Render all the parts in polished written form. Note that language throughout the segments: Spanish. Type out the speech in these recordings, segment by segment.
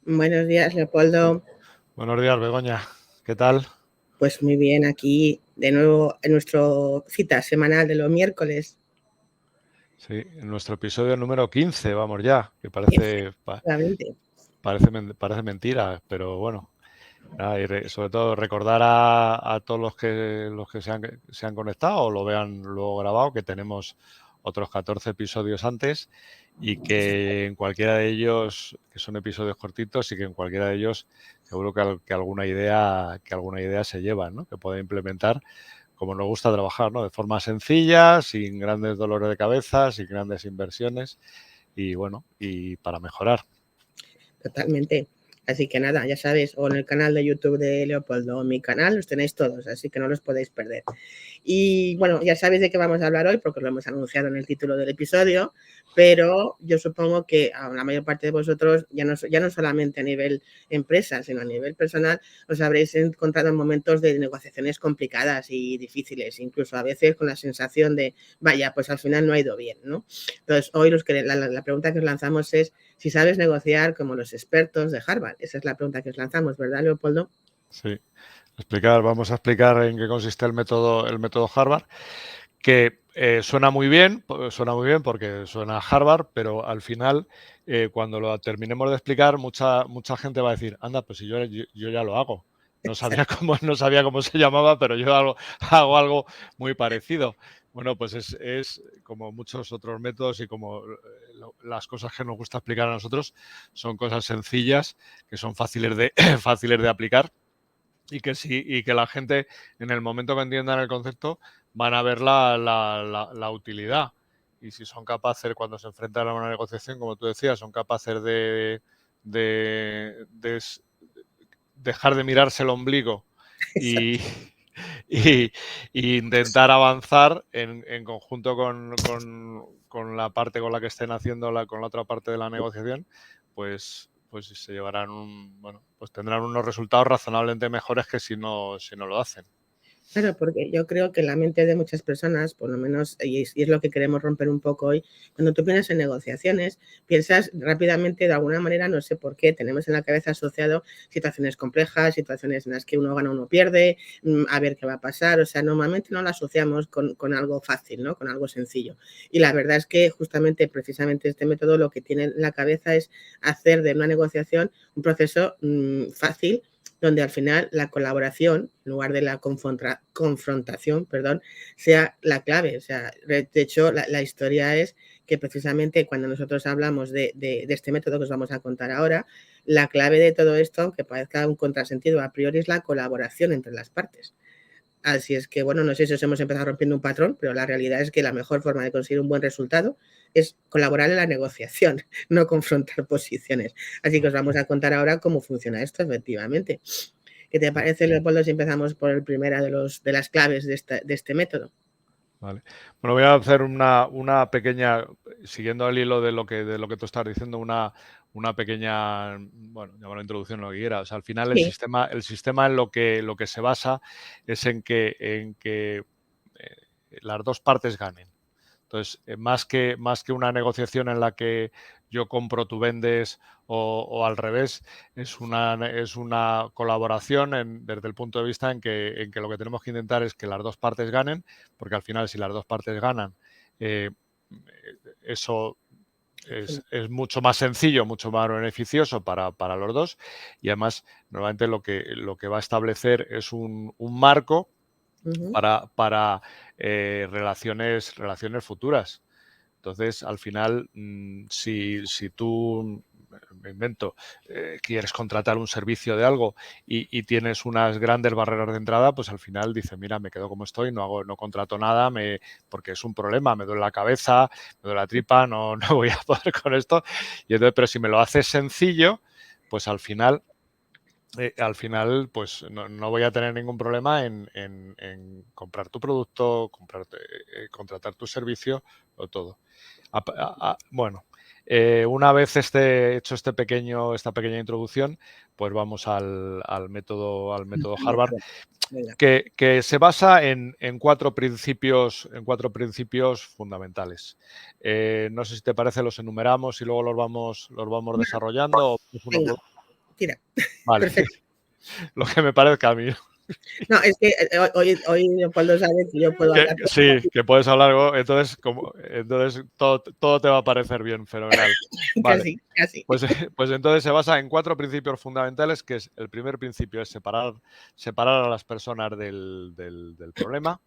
Buenos días, Leopoldo. Buenos días, Begoña. ¿Qué tal? Pues muy bien, aquí de nuevo en nuestra cita semanal de los miércoles. Sí, en nuestro episodio número 15, vamos ya, que parece mentira, pero bueno. Nada, y sobre todo recordar a todos los que se han conectado o lo vean luego grabado, que tenemos otros 14 episodios antes y que en cualquiera de ellos, que son episodios cortitos, y que en cualquiera de ellos seguro que alguna idea se llevan, ¿no? Que puede implementar como nos gusta trabajar, ¿no? De forma sencilla, sin grandes dolores de cabeza, sin grandes inversiones y bueno, y para mejorar. Totalmente. Así que nada, ya sabéis, o en el canal de YouTube de Leopoldo o en mi canal los tenéis todos, así que no los podéis perder. Y bueno, ya sabéis de qué vamos a hablar hoy porque lo hemos anunciado en el título del episodio, pero yo supongo que a la mayor parte de vosotros, ya no solamente a nivel empresa, sino a nivel personal, os habréis encontrado en momentos de negociaciones complicadas y difíciles, incluso a veces con la sensación de, vaya, pues al final no ha ido bien, ¿no? Entonces, hoy la pregunta que os lanzamos es si sabes negociar como los expertos de Harvard. Esa es la pregunta que os lanzamos, ¿verdad, Leopoldo? Sí. Vamos a explicar en qué consiste el método Harvard, que suena muy bien porque suena a Harvard, pero al final, cuando lo terminemos de explicar, mucha gente va a decir, anda, pues si yo ya lo hago. Exacto. No sabía cómo se llamaba, pero yo hago algo muy parecido. Bueno, pues es como muchos otros métodos y como las cosas que nos gusta explicar a nosotros, son cosas sencillas, que son fáciles fáciles de aplicar y que la gente, en el momento que entiendan el concepto, van a ver la utilidad. Y si son capaces, cuando se enfrentan a una negociación, como tú decías, son capaces de dejar de mirarse el ombligo y, Exacto. y, y intentar avanzar en conjunto con la parte con la que estén haciendo con la otra parte de la negociación, pues se llevarán bueno, pues tendrán unos resultados razonablemente mejores que si no lo hacen. Claro, porque yo creo que la mente de muchas personas, por lo menos, y es lo que queremos romper un poco hoy, cuando tú piensas en negociaciones, piensas rápidamente, de alguna manera, no sé por qué, tenemos en la cabeza asociado situaciones complejas, situaciones en las que uno gana, uno pierde, a ver qué va a pasar, o sea, normalmente no lo asociamos con algo fácil, ¿no? Con algo sencillo. Y la verdad es que justamente, precisamente este método lo que tiene en la cabeza es hacer de una negociación un proceso fácil, donde al final la colaboración, en lugar de la confrontación, perdón, sea la clave. O sea, de hecho, la historia es que precisamente cuando nosotros hablamos de este método que os vamos a contar ahora, la clave de todo esto, aunque parezca un contrasentido a priori, es la colaboración entre las partes. Así es que, bueno, no sé si os hemos empezado rompiendo un patrón, pero la realidad es que la mejor forma de conseguir un buen resultado es colaborar en la negociación, no confrontar posiciones. Así que os vamos a contar ahora cómo funciona esto efectivamente. ¿Qué te parece, Leopoldo, si empezamos por el primera de las claves de este método? Vale. Bueno, voy a hacer una pequeña, siguiendo el hilo de lo que tú estás diciendo, una pequeña, bueno, llamar introducción, lo que quieras. O sea, al final Sí, el sistema en lo que se basa es en que las dos partes ganen. Entonces, más que una negociación en la que yo compro, tú vendes o al revés, es una colaboración desde el punto de vista en que lo que tenemos que intentar es que las dos partes ganen, porque al final si las dos partes ganan, eh, eso es mucho más sencillo, mucho más beneficioso para los dos y además normalmente lo que va a establecer es un marco uh-huh. para relaciones futuras. Entonces, al final, si tú, me invento, quieres contratar un servicio de algo y tienes unas grandes barreras de entrada, pues al final dices, mira, me quedo como estoy, no contrato nada, porque es un problema, me duele la cabeza, me duele la tripa, no voy a poder con esto. Y entonces, pero si me lo haces sencillo, pues al final, pues no voy a tener ningún problema en comprar tu producto, contratar tu servicio o todo. Bueno, una vez hecho esta pequeña introducción, pues vamos al método Harvard, Venga. que se basa en cuatro principios fundamentales. No sé si te parece, los enumeramos y luego los vamos desarrollando. O uno Venga, por uno. tira. Vale, Perfecto. lo que me parezca a mí. No, es que hoy Leopoldo sabe que yo puedo hablar. Sí, que puedes hablar algo, entonces todo te va a parecer bien, fenomenal. Vale, Casi, casi. pues entonces se basa en 4 principios fundamentales, que es el primer principio es separar a las personas del problema.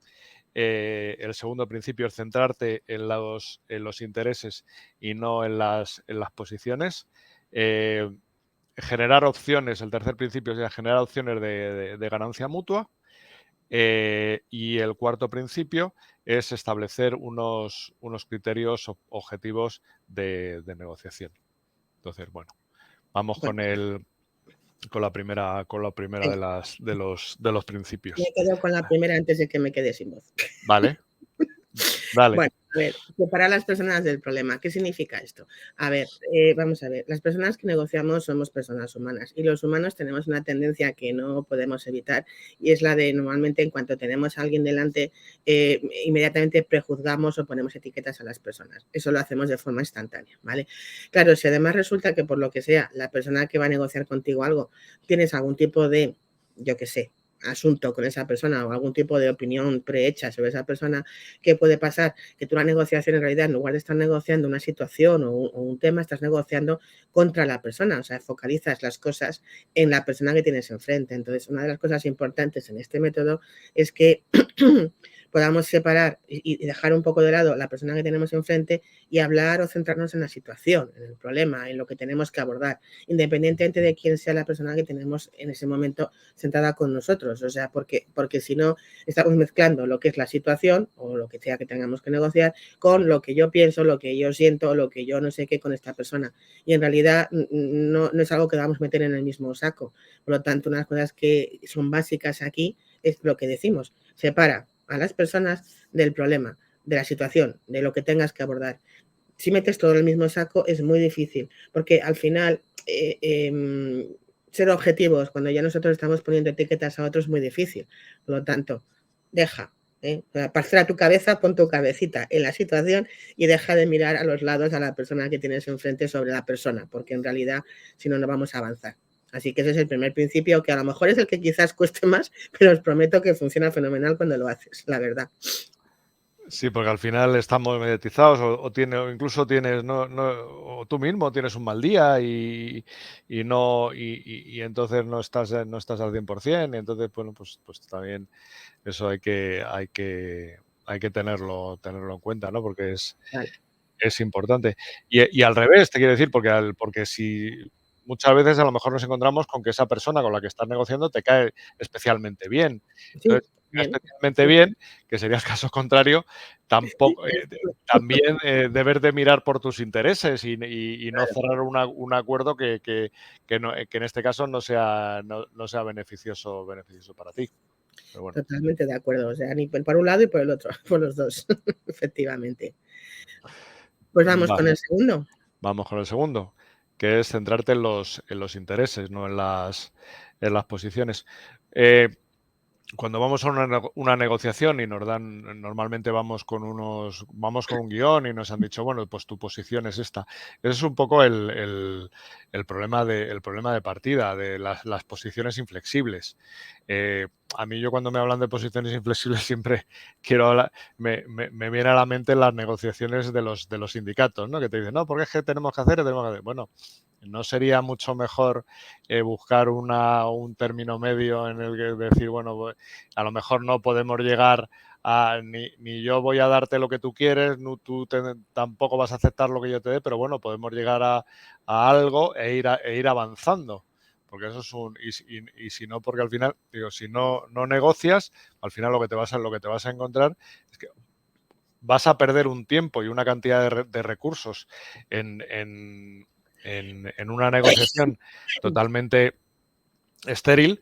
El segundo principio es centrarte en los intereses y no en las posiciones. Generar opciones, el tercer principio es generar opciones de ganancia mutua. Y el cuarto principio es establecer unos criterios objetivos de negociación. Entonces, bueno, vamos Bueno, con la primera venga, de los principios. me quedo con la primera antes de que me quede sin voz. Vale, dale. Bueno, a ver, separar a las personas del problema. ¿Qué significa esto? A ver, vamos a ver, las personas que negociamos somos personas humanas y los humanos tenemos una tendencia que no podemos evitar y es la de normalmente en cuanto tenemos a alguien delante, inmediatamente prejuzgamos o ponemos etiquetas a las personas. Eso lo hacemos de forma instantánea, ¿vale? Claro, si además resulta que por lo que sea, la persona que va a negociar contigo algo, tienes algún tipo de, yo qué sé, asunto con esa persona o algún tipo de opinión prehecha sobre esa persona, ¿qué puede pasar? Que tú la negociación en realidad en lugar de estar negociando una situación o un tema, estás negociando contra la persona, o sea, focalizas las cosas en la persona que tienes enfrente. Entonces, una de las cosas importantes en este método es que podamos separar y dejar un poco de lado la persona que tenemos enfrente y hablar o centrarnos en la situación, en el problema, en lo que tenemos que abordar, independientemente de quién sea la persona que tenemos en ese momento sentada con nosotros. O sea, porque si no, estamos mezclando lo que es la situación o lo que sea que tengamos que negociar con lo que yo pienso, lo que yo siento, lo que yo no sé qué con esta persona. Y en realidad no es algo que vamos a meter en el mismo saco. Por lo tanto, unas cosas que son básicas aquí es lo que decimos. Separa a las personas del problema, de la situación, de lo que tengas que abordar. Si metes todo en el mismo saco es muy difícil, porque al final ser objetivos cuando ya nosotros estamos poniendo etiquetas a otros es muy difícil. Por lo tanto, deja, parcela tu cabeza, pon tu cabecita en la situación y deja de mirar a los lados a la persona que tienes enfrente sobre la persona, porque en realidad si no, no vamos a avanzar. Así que ese es el primer principio, que a lo mejor es el que quizás cueste más, pero os prometo que funciona fenomenal cuando lo haces, la verdad. Sí, porque al final estamos mediatizados o incluso tienes, o tú mismo tienes un mal día y entonces no estás al 100%, y entonces, bueno, pues también eso hay que tenerlo en cuenta, ¿no? Porque Vale. es importante. Y al revés, te quiero decir, porque si muchas veces a lo mejor nos encontramos con que esa persona con la que estás negociando te cae especialmente bien. Sí, Entonces, bien. especialmente bien, que sería el caso contrario, tampoco, también deber de mirar por tus intereses y no cerrar un acuerdo que en este caso no sea beneficioso para ti. Pero bueno. Totalmente de acuerdo, o sea, ni por un lado y por el otro, por los dos, efectivamente. Pues vamos con Vale, el segundo. vamos con el segundo, que es centrarte en los intereses, no en las posiciones. Cuando vamos a una negociación y normalmente vamos con un guión y nos han dicho, bueno, pues tu posición es esta. Ese es un poco el problema de partida, de las posiciones inflexibles. A mí cuando me hablan de posiciones inflexibles siempre quiero hablar, me viene a la mente las negociaciones de los sindicatos, ¿no? Que te dicen, no, porque es que tenemos que hacer. Bueno, ¿no sería mucho mejor buscar un término medio en el que decir, bueno, pues, a lo mejor no podemos llegar ni yo voy a darte lo que tú quieres, tú tampoco vas a aceptar lo que yo te dé, pero bueno, podemos llegar a algo e ir avanzando? Porque eso es y si no, porque al final, digo, si no negocias, al final lo que te vas a encontrar es que vas a perder un tiempo y una cantidad de recursos en una negociación totalmente estéril.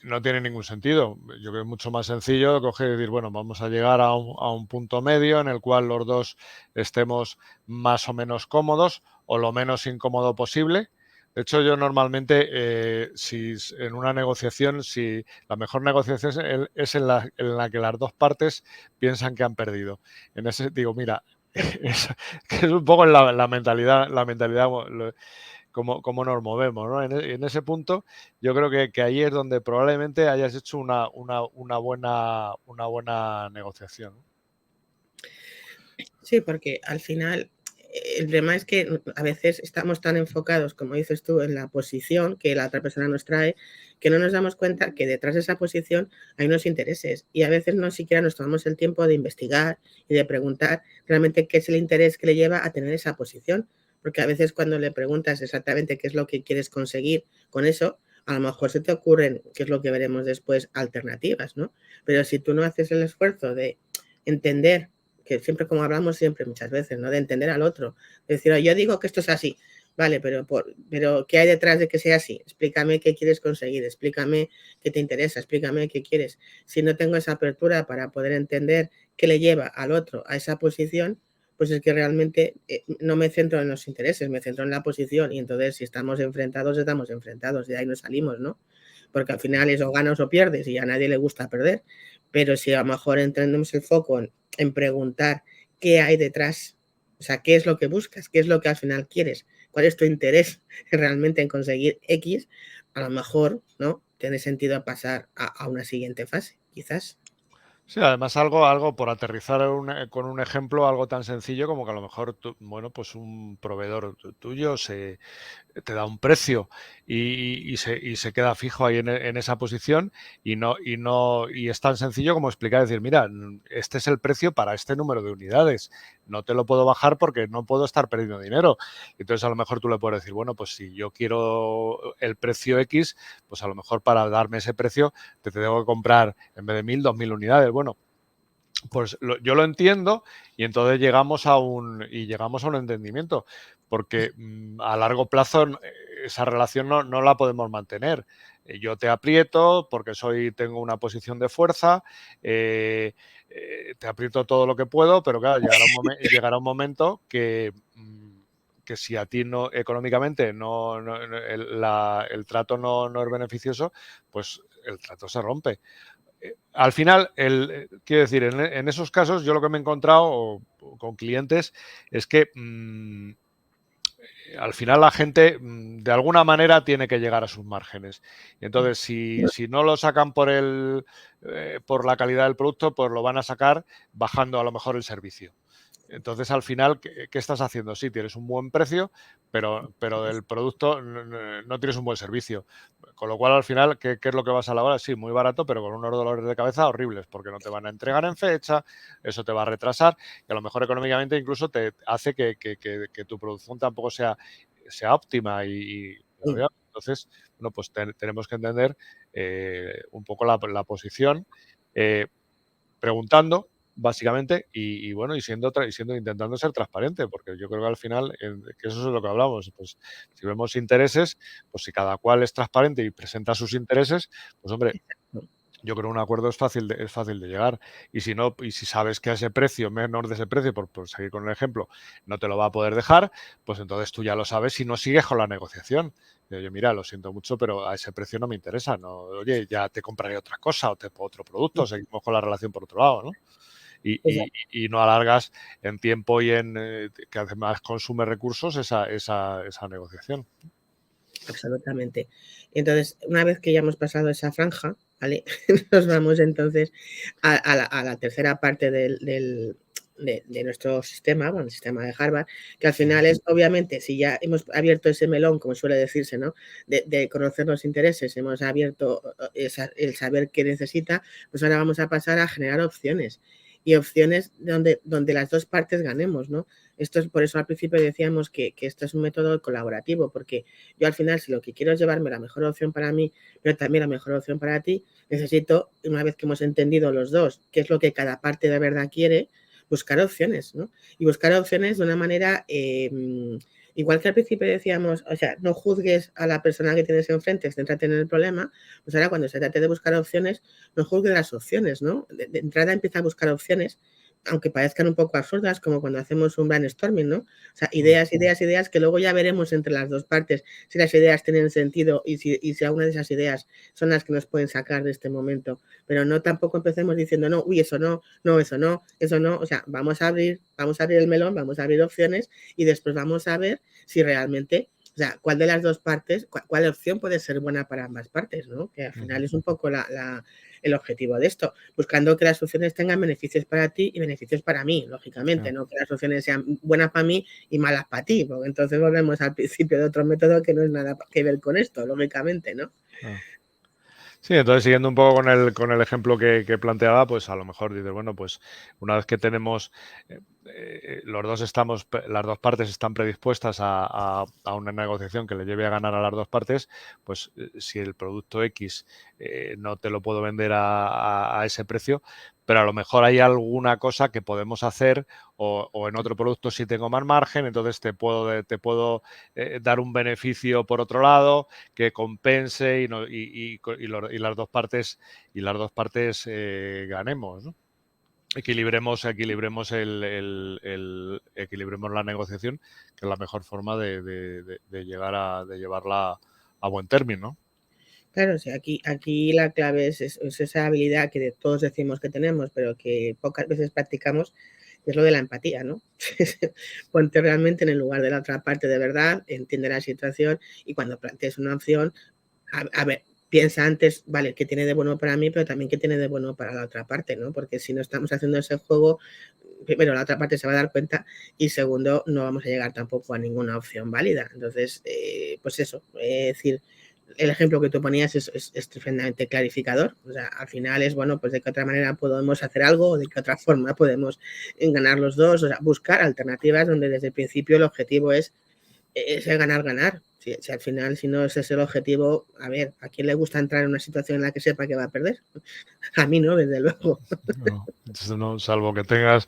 No tiene ningún sentido. Yo creo que es mucho más sencillo coger y decir, bueno, vamos a llegar a un punto medio en el cual los dos estemos más o menos cómodos o lo menos incómodo posible. De hecho, yo normalmente, si en una negociación, si la mejor negociación es en la que las dos partes piensan que han perdido. En ese digo, mira, que es un poco la mentalidad cómo nos movemos, ¿no? En ese punto yo creo que ahí es donde probablemente hayas hecho una buena negociación, ¿no? Sí, porque al final el problema es que a veces estamos tan enfocados, como dices tú, en la posición que la otra persona nos trae, que no nos damos cuenta que detrás de esa posición hay unos intereses y a veces no siquiera nos tomamos el tiempo de investigar y de preguntar realmente qué es el interés que le lleva a tener esa posición, porque a veces cuando le preguntas exactamente qué es lo que quieres conseguir con eso, a lo mejor se te ocurren, que es lo que veremos después, alternativas, ¿no? Pero si tú no haces el esfuerzo de entender que siempre, como hablamos siempre muchas veces, ¿no? De entender al otro. De decir, yo digo que esto es así, vale, pero ¿qué hay detrás de que sea así? Explícame qué quieres conseguir, explícame qué te interesa, explícame qué quieres. Si no tengo esa apertura para poder entender qué le lleva al otro a esa posición, pues es que realmente no me centro en los intereses, me centro en la posición y entonces si estamos enfrentados, de ahí no salimos, ¿no? Porque al final es o ganas o pierdes y a nadie le gusta perder, pero si a lo mejor entendemos el foco en preguntar qué hay detrás, o sea, qué es lo que buscas, qué es lo que al final quieres, cuál es tu interés realmente en conseguir X, a lo mejor, ¿no? Tiene sentido pasar a una siguiente fase, quizás. Sí, además algo por aterrizar con un ejemplo, algo tan sencillo como que a lo mejor bueno, pues un proveedor tuyo te da un precio y se queda fijo ahí en esa posición y es tan sencillo como explicar, decir, mira, este es el precio para este número de unidades, no te lo puedo bajar porque no puedo estar perdiendo dinero. Entonces a lo mejor tú le puedes decir, bueno, pues si yo quiero el precio X, pues a lo mejor para darme ese precio te tengo que comprar en vez de 1000, 2000 unidades. Bueno, pues yo lo entiendo y entonces llegamos a un entendimiento, porque a largo plazo esa relación no la podemos mantener. Yo te aprieto porque tengo una posición de fuerza, te aprieto todo lo que puedo, pero claro, llegará un momento que si a ti no económicamente el trato no es beneficioso, pues el trato se rompe. Al final, quiero decir, en esos casos yo lo que me he encontrado con clientes es que al final la gente de alguna manera tiene que llegar a sus márgenes. Y entonces, si no lo sacan por la calidad del producto, pues lo van a sacar bajando a lo mejor el servicio. Entonces, al final, ¿qué estás haciendo? Sí, tienes un buen precio, pero del producto no tienes un buen servicio. Con lo cual, al final, ¿qué es lo que vas a elaborar? Sí, muy barato, pero con unos dolores de cabeza horribles, porque no te van a entregar en fecha, eso te va a retrasar y a lo mejor económicamente incluso te hace que tu producción tampoco sea óptima. Entonces, bueno, pues tenemos que entender un poco la posición. Preguntando, básicamente, bueno, intentando ser transparente, porque yo creo que al final, que eso es lo que hablamos, pues si vemos intereses, pues si cada cual es transparente y presenta sus intereses, pues hombre, yo creo que un acuerdo es fácil de llegar. Y si no, y si sabes que a ese precio, menor de ese precio, por seguir con el ejemplo, no te lo va a poder dejar, pues entonces tú ya lo sabes y no sigues con la negociación. Oye, mira, lo siento mucho, pero a ese precio no me interesa. No, oye, ya te compraré otra cosa otro producto, seguimos con la relación por otro lado, ¿no? Y no alargas en tiempo que además consume recursos esa negociación. Absolutamente. Entonces, una vez que ya hemos pasado esa franja, ¿vale? Nos vamos entonces a la tercera parte de nuestro sistema, bueno, el sistema de Harvard, que al final es, obviamente, si ya hemos abierto ese melón, como suele decirse, ¿no? De conocer los intereses, hemos abierto el saber qué necesita, pues ahora vamos a pasar a generar opciones. Y opciones donde las dos partes ganemos, ¿no? Esto es por eso al principio decíamos que esto es un método colaborativo, porque yo al final, si lo que quiero es llevarme la mejor opción para mí, pero también la mejor opción para ti, necesito, una vez que hemos entendido los dos qué es lo que cada parte de verdad quiere, buscar opciones, ¿no? Y buscar opciones de una manera, igual que al principio decíamos, o sea, no juzgues a la persona que tienes enfrente, céntrate en el problema, pues ahora cuando se trate de buscar opciones, no juzgues las opciones, ¿no? De entrada empieza a buscar opciones, aunque parezcan un poco absurdas, como cuando hacemos un brainstorming, ¿no? O sea, ideas, ideas, ideas, que luego ya veremos entre las dos partes si las ideas tienen sentido y si alguna de esas ideas son las que nos pueden sacar de este momento. Pero no tampoco empecemos diciendo, no, uy, eso no, no, eso no, eso no. O sea, vamos a abrir el melón, vamos a abrir opciones y después vamos a ver si realmente O sea, ¿cuál de las dos partes, cuál opción puede ser buena para ambas partes, ¿no? Que al final es un poco el objetivo de esto, buscando que las soluciones tengan beneficios para ti y beneficios para mí, lógicamente, no que las soluciones sean buenas para mí y malas para ti, porque entonces volvemos al principio de otro método que no es nada que ver con esto, lógicamente, ¿no? Sí, entonces siguiendo un poco con el ejemplo que planteaba, pues a lo mejor dices, bueno, pues una vez que tenemos, las dos partes están predispuestas a una negociación que le lleve a ganar a las dos partes, pues si el producto X no te lo puedo vender a ese precio, pero a lo mejor hay alguna cosa que podemos hacer o en otro producto sí tengo más margen, entonces te puedo dar un beneficio por otro lado que compense y las dos partes ganemos, ¿no? Equilibremos la negociación, que es la mejor forma de llevarla a buen término, ¿no? Claro, o sea, aquí la clave es esa habilidad que todos decimos que tenemos, pero que pocas veces practicamos, es lo de la empatía, ¿no? Ponte realmente en el lugar de la otra parte de verdad, entiende la situación y cuando plantees una opción, a ver, piensa antes, vale, qué tiene de bueno para mí, pero también qué tiene de bueno para la otra parte, ¿no? Porque si no estamos haciendo ese juego, primero la otra parte se va a dar cuenta y segundo no vamos a llegar tampoco a ninguna opción válida. Entonces, pues eso, es decir, el ejemplo que tú ponías es tremendamente clarificador. O sea, al final es, bueno, pues de qué otra manera podemos hacer algo o de qué otra forma podemos ganar los dos. O sea, buscar alternativas donde desde el principio el objetivo es el ganar-ganar. Si al final, si no ese es el objetivo, a ver, ¿a quién le gusta entrar en una situación en la que sepa que va a perder? A mí no, desde luego. No, salvo que tengas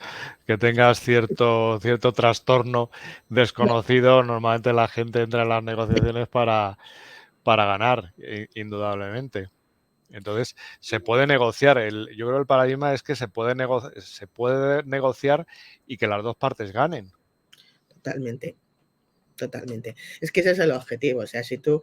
cierto trastorno desconocido, normalmente la gente entra en las negociaciones para ganar, indudablemente. Entonces, se puede negociar. Yo creo que el paradigma es que se puede negociar y que las dos partes ganen. Totalmente. Totalmente. Es que ese es el objetivo. O sea, si tú,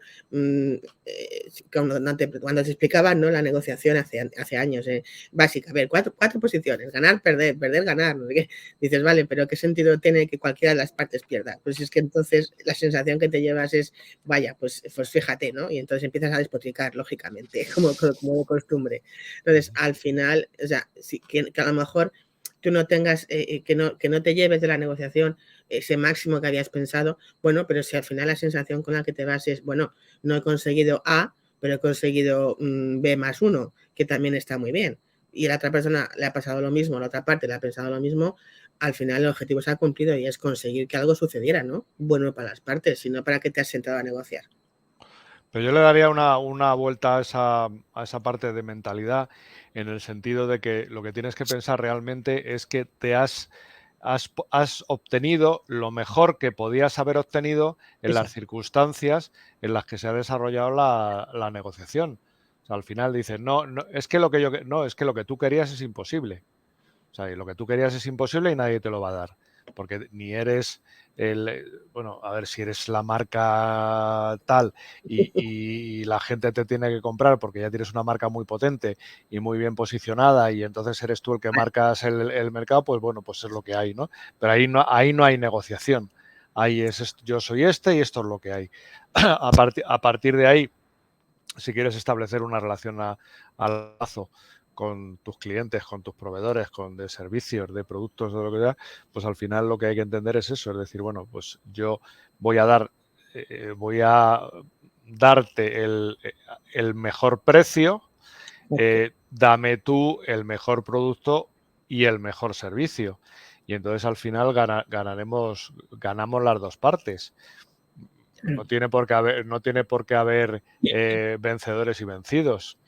cuando te explicaban, ¿no?, la negociación hace años, básica, a ver, cuatro posiciones, ganar, perder, perder, ganar, no sé qué. Dices, vale, pero ¿qué sentido tiene que cualquiera de las partes pierda? Pues es que entonces la sensación que te llevas es, vaya, pues fíjate, ¿no? Y entonces empiezas a despotricar, lógicamente, como de costumbre. Entonces, al final, o sea, que a lo mejor tú no tengas, que no te lleves de la negociación ese máximo que habías pensado, bueno, pero si al final la sensación con la que te vas es, bueno, no he conseguido A, pero he conseguido B+1, que también está muy bien. Y a la otra persona le ha pasado lo mismo, a la otra parte le ha pensado lo mismo, al final el objetivo se ha cumplido y es conseguir que algo sucediera, ¿no? Bueno para las partes, sino para que te has sentado a negociar. Pero yo le daría una vuelta a esa parte de mentalidad, en el sentido de que lo que tienes que pensar realmente es que has obtenido lo mejor que podías haber obtenido en las Exacto. circunstancias en las que se ha desarrollado la negociación. O sea, al final dices, no, es que es que lo que tú querías es imposible. O sea, y lo que tú querías es imposible y nadie te lo va a dar. Porque ni eres bueno, a ver, si eres la marca tal y la gente te tiene que comprar porque ya tienes una marca muy potente y muy bien posicionada y entonces eres tú el que marcas el mercado, pues bueno, pues es lo que hay, ¿no? Pero ahí no hay negociación. Ahí yo soy este y esto es lo que hay. A partir de ahí, si quieres establecer una relación a plazo con tus clientes, con tus proveedores, de servicios, de productos, de lo que sea, pues al final lo que hay que entender es eso, es decir, bueno, pues yo voy a darte el mejor precio, dame tú el mejor producto y el mejor servicio. Y entonces al final ganamos las dos partes. No tiene por qué haber vencedores y vencidos.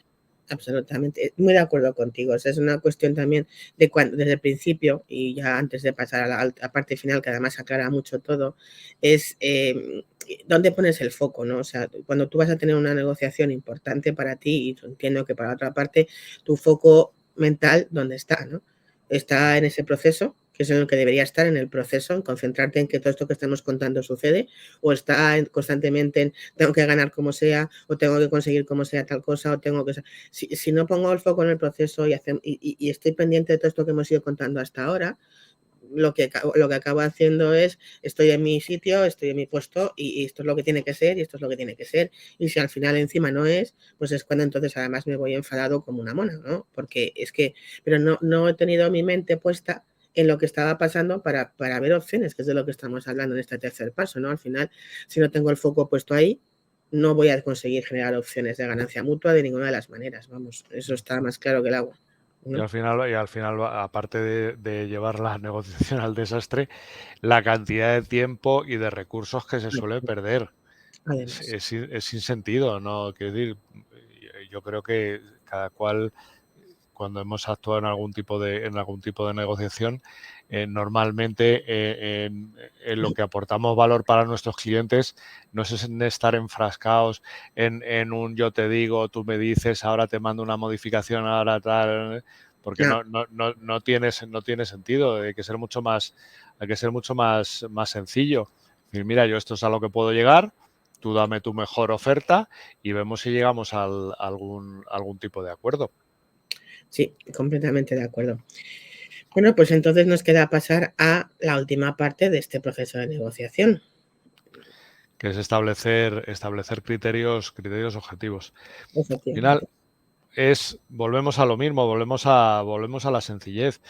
Absolutamente, muy de acuerdo contigo. O sea, es una cuestión también de cuando, desde el principio, y ya antes de pasar a la parte final, que además aclara mucho todo, es dónde pones el foco, ¿no? O sea, cuando tú vas a tener una negociación importante para ti, y entiendo que para otra parte, tu foco mental, ¿dónde está, no? Está en ese proceso, que es en el que debería estar, en el proceso, en concentrarte en que todo esto que estamos contando sucede, o está constantemente en tengo que ganar como sea, o tengo que conseguir como sea tal cosa, o tengo que... Si no pongo el foco en el proceso y estoy pendiente de todo esto que hemos ido contando hasta ahora, lo que acabo haciendo es, estoy en mi sitio, estoy en mi puesto y esto es lo que tiene que ser y esto es lo que tiene que ser. Y si al final encima no es, pues es cuando entonces además me voy enfadado como una mona, ¿no? Porque es que, pero no he tenido mi mente puesta en lo que estaba pasando para ver opciones, que es de lo que estamos hablando en este tercer paso, ¿no? Al final, si no tengo el foco puesto ahí, no voy a conseguir generar opciones de ganancia mutua de ninguna de las maneras, vamos, eso está más claro que el agua, Y ¿no? al final, aparte de llevar la negociación al desastre, la cantidad de tiempo y de recursos que se suele perder. Además. Es sin sentido, ¿no? Quiero decir, yo creo que cada cual, cuando hemos actuado en algún tipo de negociación, normalmente en lo que aportamos valor para nuestros clientes no es en estar enfrascados en un yo te digo, tú me dices, ahora te mando una modificación, ahora tal, porque No. no tiene sentido. Hay que ser mucho más sencillo. Es decir, mira, yo esto es a lo que puedo llegar, tú dame tu mejor oferta y vemos si llegamos a algún tipo de acuerdo. Sí, completamente de acuerdo. Bueno, pues entonces nos queda pasar a la última parte de este proceso de negociación. Que es establecer criterios objetivos. Al final, Efectivamente. volvemos a lo mismo, volvemos a la sencillez.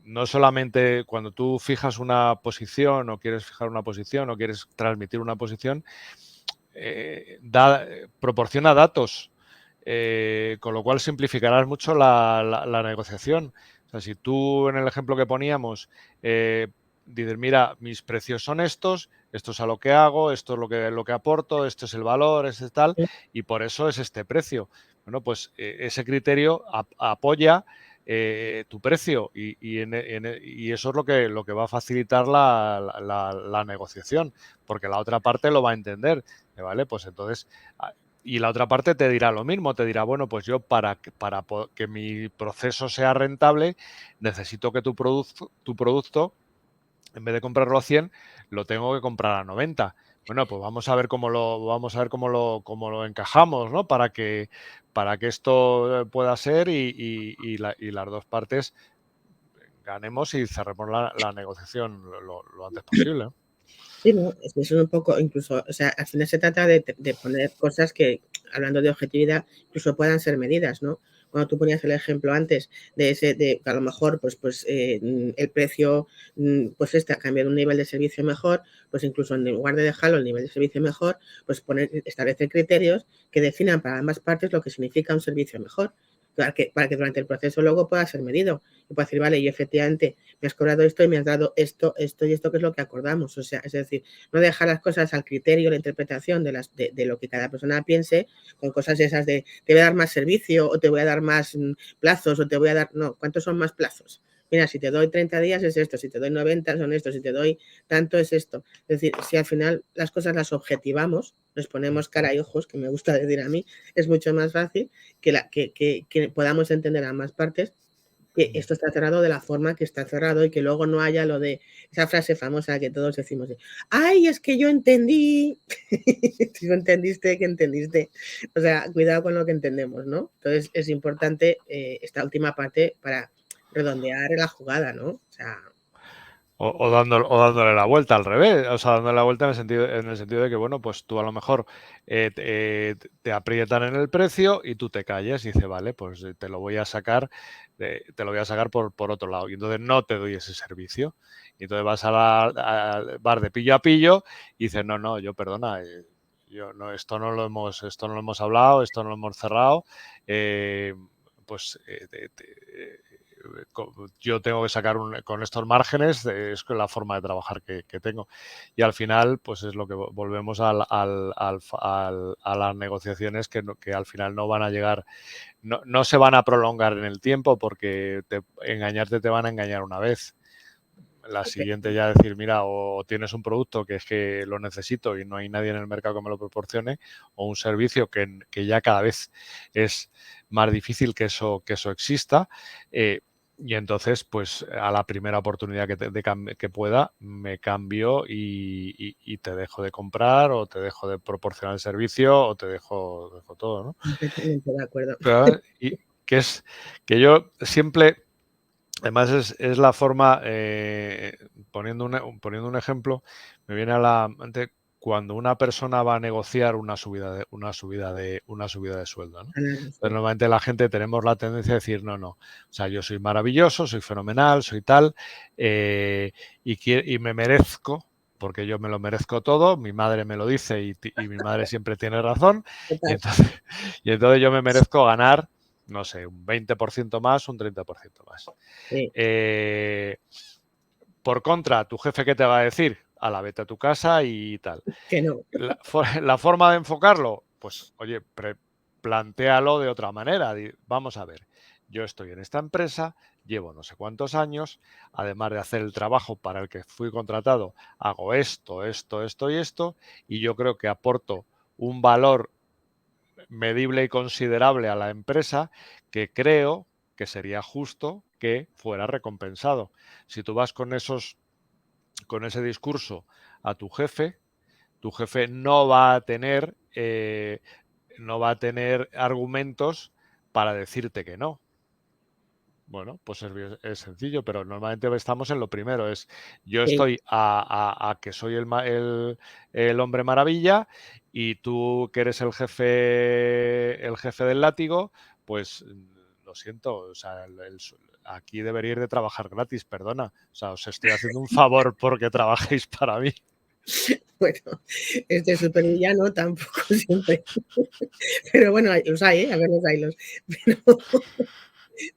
No solamente cuando tú fijas una posición o quieres fijar una posición o quieres transmitir una posición, proporciona datos, con lo cual simplificarás mucho la negociación. O sea, si tú en el ejemplo que poníamos dices, mira, mis precios son estos, esto es a lo que hago, esto es lo que aporto, esto es el valor, este es tal, y por eso es este precio. Bueno, pues ese criterio apoya tu precio y eso es lo que va a facilitar la negociación, porque la otra parte lo va a entender, ¿vale? Pues entonces, y la otra parte te dirá lo mismo, te dirá, bueno, pues yo para que mi proceso sea rentable, necesito que tu producto, en vez de comprarlo a 100, lo tengo que comprar a 90. Bueno, pues cómo lo encajamos, ¿no? Para que esto pueda ser y las dos partes ganemos y cerremos la negociación lo antes posible, ¿no? Sí, no, es que son un poco, incluso, o sea, al final se trata de poner cosas que, hablando de objetividad, incluso puedan ser medidas, ¿no? Cuando tú ponías el ejemplo antes de ese, de que a lo mejor, el precio, pues ha cambiado un nivel de servicio mejor, pues incluso en lugar de dejarlo el nivel de servicio mejor, pues establecer criterios que definan para ambas partes lo que significa un servicio mejor, para que durante el proceso luego pueda ser medido y pueda decir, vale, y efectivamente me has cobrado esto y me has dado esto, esto y esto, que es lo que acordamos. O sea, es decir, no dejar las cosas al criterio, la interpretación de lo que cada persona piense, con cosas esas de te voy a dar más servicio o te voy a dar más plazos o te voy a dar, no, ¿cuántos son más plazos? Mira, si te doy 30 días es esto, si te doy 90 son esto, si te doy tanto es esto. Es decir, si al final las cosas las objetivamos, les ponemos cara y ojos, que me gusta decir a mí, es mucho más fácil que podamos entender a ambas partes que esto está cerrado de la forma que está cerrado y que luego no haya lo de esa frase famosa que todos decimos de, ay, es que yo entendí. Si no entendiste, que entendiste. O sea, cuidado con lo que entendemos, ¿no? Entonces es importante esta última parte para redondear la jugada, ¿no? O sea, O dándole la vuelta al revés, o sea, dándole la vuelta en el sentido de que, bueno, pues tú a lo mejor te aprietan en el precio y tú te calles y dices, vale, pues te lo voy a sacar, por otro lado. Y entonces no te doy ese servicio. Y entonces vas al bar de pillo a pillo y dices, no, yo perdona, yo no, esto no lo hemos hablado, esto no lo hemos cerrado. Pues yo tengo que sacar con estos márgenes, es la forma de trabajar que tengo. Y al final, pues es lo que volvemos a las negociaciones que al final no van a llegar, no se van a prolongar en el tiempo porque engañarte te van a engañar una vez. La siguiente ya decir, mira, o tienes un producto que es que lo necesito y no hay nadie en el mercado que me lo proporcione, o un servicio que ya cada vez es más difícil que eso exista. Y entonces, pues a la primera oportunidad que pueda, me cambio y te dejo de comprar o te dejo de proporcionar el servicio o dejo todo, ¿no? completamente de acuerdo. Pero, y que es que yo siempre Además, es la forma, poniendo un ejemplo, me viene a la mente cuando una persona va a negociar una subida de sueldo, ¿no? Claro, Pero sí. normalmente la gente tenemos la tendencia a decir, no, no, o sea, yo soy maravilloso, soy fenomenal, soy tal, y me merezco, porque yo me lo merezco todo, mi madre me lo dice y mi madre siempre tiene razón, y Total, entonces, y entonces yo me merezco ganar, no sé, un 20% más, un 30% más. sí, Eh, por contra, tu jefe, ¿qué te va a decir? A la vete a tu casa y tal. que no. La forma de enfocarlo, pues oye, plantéalo de otra manera. Vamos a ver, yo estoy en esta empresa, llevo no sé cuántos años, además de hacer el trabajo para el que fui contratado, hago esto, esto, esto y esto, y yo creo que aporto un valor medible y considerable a la empresa que creo que sería justo que fuera recompensado. Si tú vas con ese discurso a tu jefe no va a tener argumentos para decirte que no. Bueno, pues es sencillo, pero normalmente estamos en lo primero, es yo Sí, estoy a que soy el hombre maravilla y tú que eres el jefe del látigo, pues lo siento, o sea, aquí debería ir de trabajar gratis, perdona, o sea, os estoy haciendo un favor porque trabajéis para mí. bueno, este supervillano tampoco siempre, pero bueno, los hay, ¿eh? A ver, los hay los, pero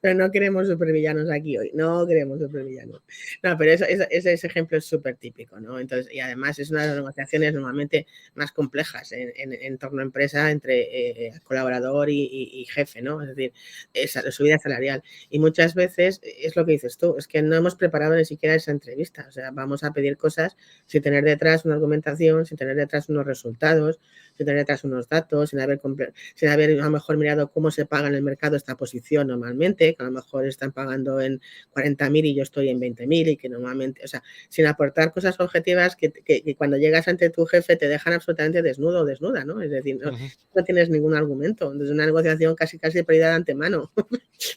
pero no queremos supervillanos aquí hoy, no queremos supervillanos. No, pero ese ejemplo es súper típico, ¿no? Entonces, y además es una de las negociaciones normalmente más complejas en torno a empresa entre colaborador y jefe, ¿no? Es decir, esa subida salarial. Y muchas veces es lo que dices tú, es que no hemos preparado ni siquiera esa entrevista, o sea, vamos a pedir cosas sin tener detrás una argumentación, sin tener detrás unos resultados, sin tener detrás unos datos, sin haber a lo mejor mirado cómo se paga en el mercado esta posición normalmente, que a lo mejor están pagando en 40.000 y yo estoy en 20.000 y que normalmente, o sea, sin aportar cosas objetivas que cuando llegas ante tu jefe te dejan absolutamente desnudo o desnuda, ¿no? Es decir, no, Ujú. no tienes ningún argumento, es una negociación casi perdida de antemano,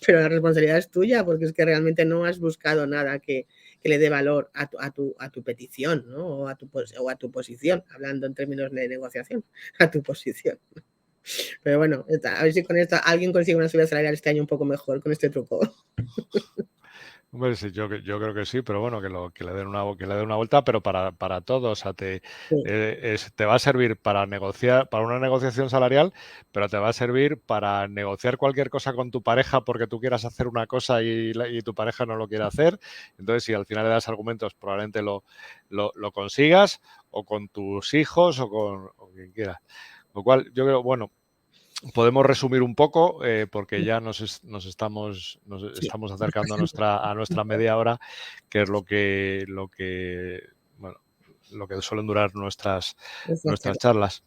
pero la responsabilidad es tuya porque es que realmente no has buscado nada que le dé valor a tu petición, ¿no? O a tu posición, hablando en términos de negociación, a tu posición. Pero bueno, a ver si con esto alguien consigue una subida salarial este año un poco mejor con este truco. Hombre, sí, yo creo que sí, pero bueno, que le den una vuelta, pero para todo, o sea, Sí, te va a servir para negociar, para una negociación salarial, pero te va a servir para negociar cualquier cosa con tu pareja porque tú quieras hacer una cosa y tu pareja no lo quiere hacer. Entonces, si al final le das argumentos, probablemente lo consigas, o con tus hijos, o quien quiera. Lo cual, yo creo, bueno, podemos resumir un poco, porque ya nos sí, estamos acercando a nuestra media hora, que es bueno, lo que suelen durar esa nuestras charla. charlas.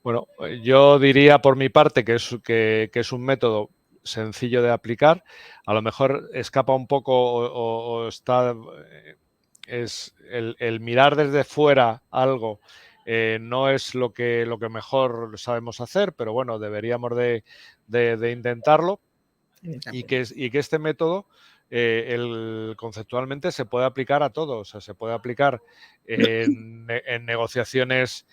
Bueno, yo diría por mi parte que es un método sencillo de aplicar. A lo mejor escapa un poco o está es el mirar desde fuera algo, no es lo que mejor sabemos hacer, pero bueno, deberíamos de intentarlo, y que este método conceptualmente se puede aplicar a todo, o sea, se puede aplicar en negociaciones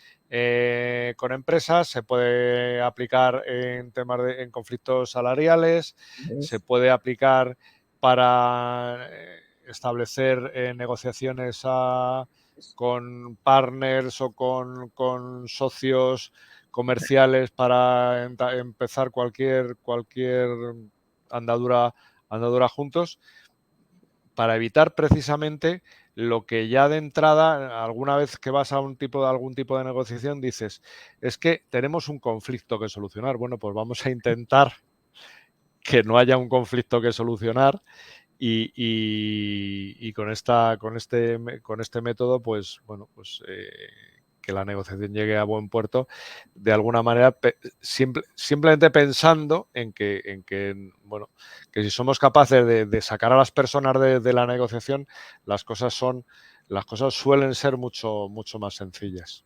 con empresas, se puede aplicar en en conflictos salariales, se puede aplicar para establecer negociaciones con partners o con socios comerciales para empezar cualquier andadura, andadura juntos, para evitar precisamente lo que ya de entrada, alguna vez que vas a algún tipo de negociación, dices, es que tenemos un conflicto que solucionar. Bueno, pues vamos a intentar que no haya un conflicto que solucionar, y con este método, pues bueno, pues que la negociación llegue a buen puerto de alguna manera, simplemente pensando bueno, que si somos capaces de sacar a las personas de la negociación, las cosas suelen ser mucho más sencillas.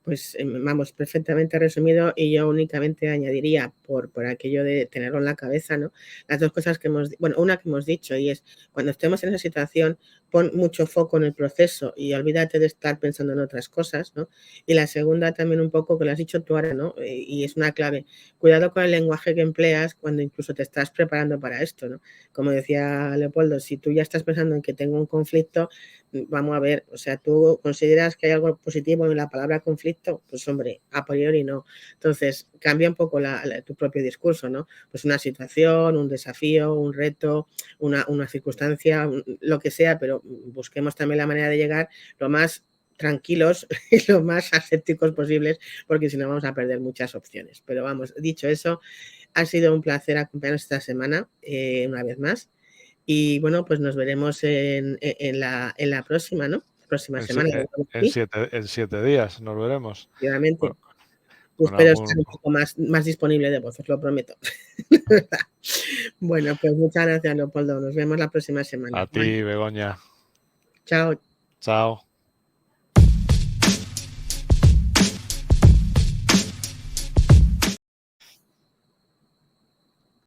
Pues vamos, perfectamente resumido, y yo únicamente añadiría por aquello de tenerlo en la cabeza, ¿no? Las dos cosas que una que hemos dicho, y es cuando estemos en esa situación, pon mucho foco en el proceso y olvídate de estar pensando en otras cosas, ¿no? Y la segunda también un poco que lo has dicho tú ahora, ¿no? Y es una clave, cuidado con el lenguaje que empleas cuando incluso te estás preparando para esto, ¿no? Como decía Leopoldo, si tú ya estás pensando en que tengo un conflicto, vamos a ver, o sea, tú consideras que hay algo positivo en la palabra conflicto, pues hombre, a priori no. Entonces, cambia un poco tu propio discurso, ¿no? Pues una situación, un desafío, un reto, una circunstancia, lo que sea, pero busquemos también la manera de llegar lo más tranquilos y lo más asépticos posibles, porque si no vamos a perder muchas opciones. Pero vamos, dicho eso, ha sido un placer acompañarnos esta semana, una vez más. Y bueno, pues nos veremos en la próxima, ¿no? Próxima semana. Sí, En 7 días nos veremos. efectivamente. Bueno, Yo con espero estar algún... un poco más disponible de voz, os lo prometo. Bueno, pues muchas gracias, Leopoldo. Nos vemos la próxima semana. A ti, Begoña. Chao. Chao.